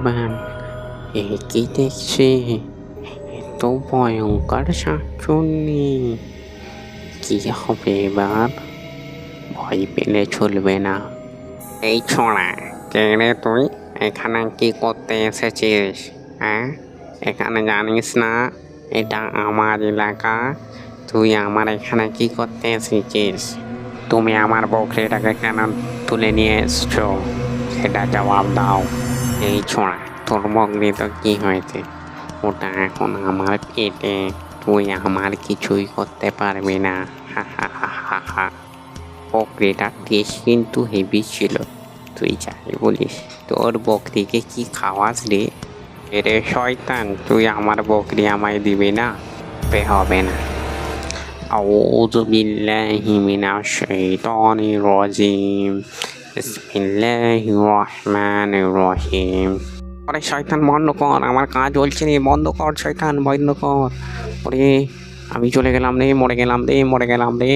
ভগবান, এ কি দেখছি? এত ভয়ঙ্কর শাকচুন্নি! কি হবে এবার? ভয় পেলে চলবে না। এই ছোঁড়া, কে রে তুই? এখানে কি করতে এসেছিস? হ্যাঁ, এখানে জানিস না এটা আমার এলাকা? তুই আমার এখানে কি করতে এসেছিস? তুমি আমার বকরিটাকে কেন তুলে নিয়ে এসছো সেটা জবাব দাও। এই ছোঁড়া, তোর বকরি তো কি হয়েছে? ওটা এখন আমার পেটে। তুই আমার কিছুই করতে পারবি না। হা হা হা হা হা। বকরিটার টেস্ট কিন্তু হেভি ছিল। তুই যাই বলিস, তোর বকরিকে কি খাওয়াস রে? এরে শয়তান, তুই আমার বকরি আমায় দিবি না? হবে না। আউযু বিল্লাহি মিনাশ শাইতানির রাজিম। বিসমিল্লাহির রহমানির রহিম। আরে শয়তান, বন্ধ কর, আমার কাজ চলছে রে, বন্ধ কর শয়তান, বন্ধ কর। ওরে, আমি চলে গেলাম রে, মরে গেলাম রে, মরে গেলাম রে।